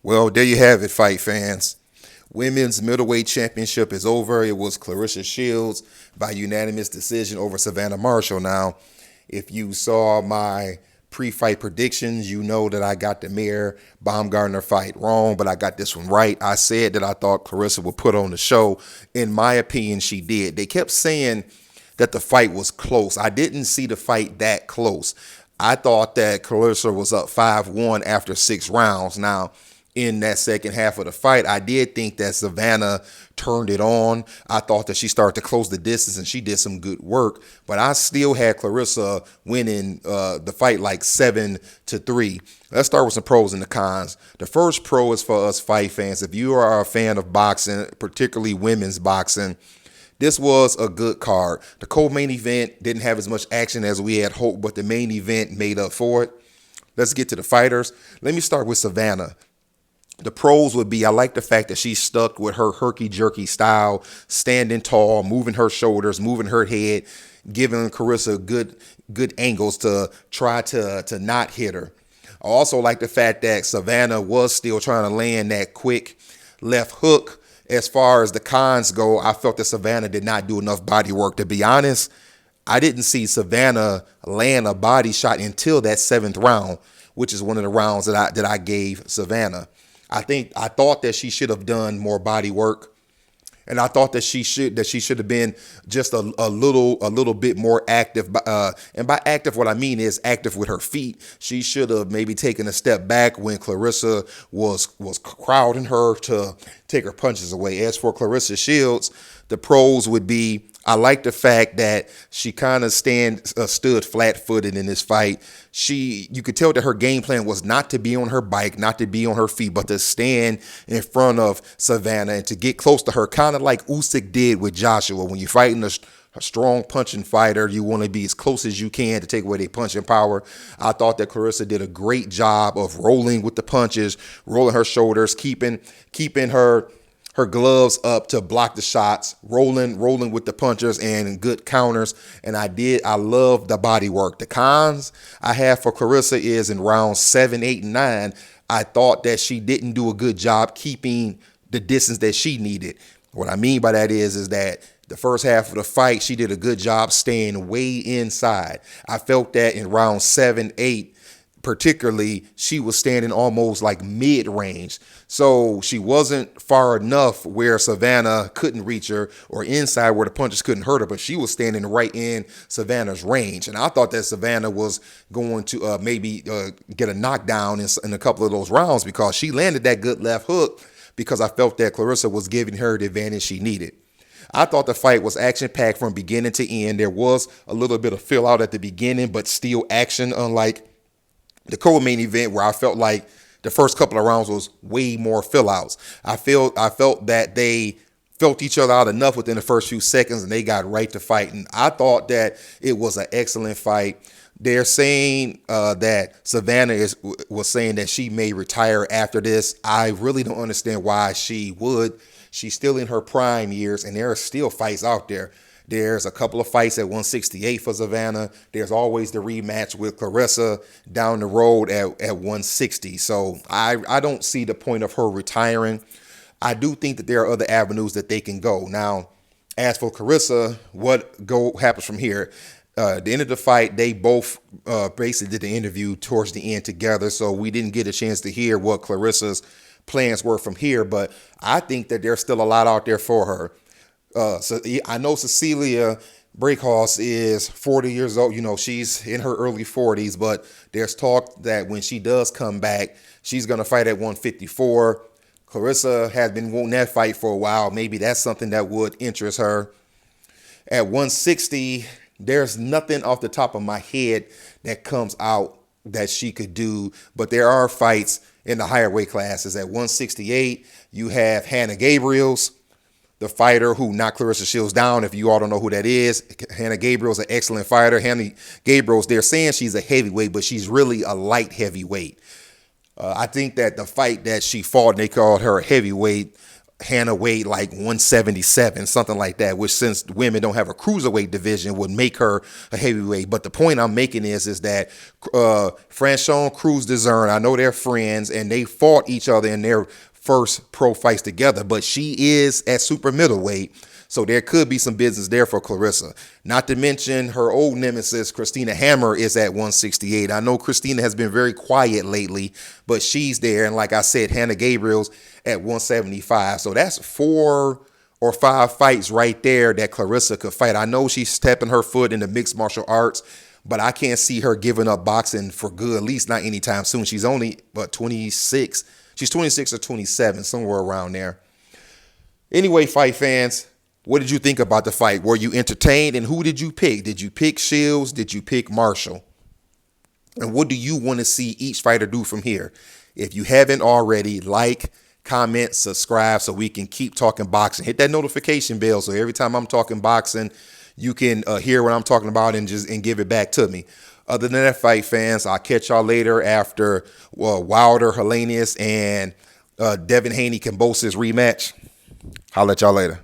Well, there you have it, fight fans. Women's middleweight championship is over. It was Claressa Shields by unanimous decision over Savannah Marshall. Now, if you saw my pre-fight predictions, you know that I got the Mayor Baumgartner fight wrong, but I got this one right. I said that I thought Claressa would put on the show. In my opinion, she did. They kept saying that the fight was close. I didn't see the fight that close. I thought that Claressa was up 5-1 after 6 rounds. Now, in that second half of the fight, I did think that Savannah turned it on. I thought that she started to close the distance and she did some good work, but I still had Claressa winning the fight like 7-3. Let's start with some pros and the cons. The first pro is for us fight fans. If you are a fan of boxing, particularly women's boxing, this was a good card. The co-main event didn't have as much action as we had hoped, but the main event made up for it. Let's get to the fighters. Let me start with Savannah. The pros would be, I like the fact that she stuck with her herky-jerky style, standing tall, moving her shoulders, moving her head, giving Claressa good angles to try to not hit her. I also like the fact that Savannah was still trying to land that quick left hook. As far as the cons go, I felt that Savannah did not do enough body work. To be honest, I didn't see Savannah land a body shot until that 7th round, which is one of the rounds that I gave Savannah. I thought that she should have done more body work, and I thought that she should have been just a little bit more active. And by active, what I mean is active with her feet. She should have maybe taken a step back when Claressa was crowding her to take her punches away. As for Claressa Shields, the pros would be, I like the fact that she kind of stood flat-footed in this fight. You could tell that her game plan was not to be on her bike, not to be on her feet, but to stand in front of Savannah and to get close to her, kind of like Usyk did with Joshua. When you're fighting a strong punching fighter, you want to be as close as you can to take away their punching power. I thought that Claressa did a great job of rolling with the punches, rolling her shoulders, keeping her gloves up to block the shots, rolling with the punches and good counters. And I love the body work. The cons I have for Claressa is in rounds 7, 8, and 9, I thought that she didn't do a good job keeping the distance that she needed. What I mean by that is that the first half of the fight, she did a good job staying way inside. I felt that in round 7, 8, particularly, she was standing almost like mid-range. So she wasn't far enough where Savannah couldn't reach her or inside where the punches couldn't hurt her, but she was standing right in Savannah's range. And I thought that Savannah was going to maybe get a knockdown in a couple of those rounds because she landed that good left hook because I felt that Claressa was giving her the advantage she needed. I thought the fight was action-packed from beginning to end. There was a little bit of fill-out at the beginning, but still action, unlike the co-main event where I felt like the first couple of rounds was way more fill-outs. I felt that they felt each other out enough within the first few seconds and they got right to fighting. I thought that it was an excellent fight. They're saying that Savannah was saying that she may retire after this. I really don't understand why she would. She's still in her prime years and there are still fights out there. There's a couple of fights at 168 for Savannah. There's always the rematch with Claressa down the road at 160. So I don't see the point of her retiring. I do think that there are other avenues that they can go. Now, as for Claressa, what happens from here? At the end of the fight, they both basically did the interview towards the end together. So we didn't get a chance to hear what Claressa's plans were from here. But I think that there's still a lot out there for her. So I know Cecilia Breakhouse is 40 years old. You know, she's in her early 40s, but there's talk that when she does come back, she's going to fight at 154. Claressa has been wanting that fight for a while. Maybe that's something that would interest her. At 160, there's nothing off the top of my head that comes out that she could do, but there are fights in the higher weight classes. At 168, you have Hannah Gabriels, the fighter who knocked Claressa Shields down. If you all don't know who that is, Hannah Gabriel's an excellent fighter. Hannah Gabriel's, they're saying she's a heavyweight, but she's really a light heavyweight. I think that the fight that she fought, and they called her a heavyweight, Hannah weighed like 177, something like that, which since women don't have a cruiserweight division would make her a heavyweight. But the point I'm making is that Franchon Cruz Dezern, I know they're friends and they fought each other in their first pro fights together, but she is at super middleweight. So there could be some business there for Claressa. Not to mention her old nemesis, Christina Hammer, is at 168. I know Christina has been very quiet lately, but she's there. And like I said, Hannah Gabriel's at 175. So that's 4 or 5 fights right there that Claressa could fight. I know she's stepping her foot into mixed martial arts, but I can't see her giving up boxing for good, at least not anytime soon. She's only, 26? She's 26 or 27, somewhere around there. Anyway, fight fans, what did you think about the fight? Were you entertained, and who did you pick? Did you pick Shields? Did you pick Marshall? And what do you want to see each fighter do from here? If you haven't already, like, comment, subscribe so we can keep talking boxing. Hit that notification bell so every time I'm talking boxing, you can hear what I'm talking about and give it back to me. Other than that, fight fans, I'll catch y'all later after Wilder, Helenius, and Devin Haney-Kambosos rematch. I'll let y'all later.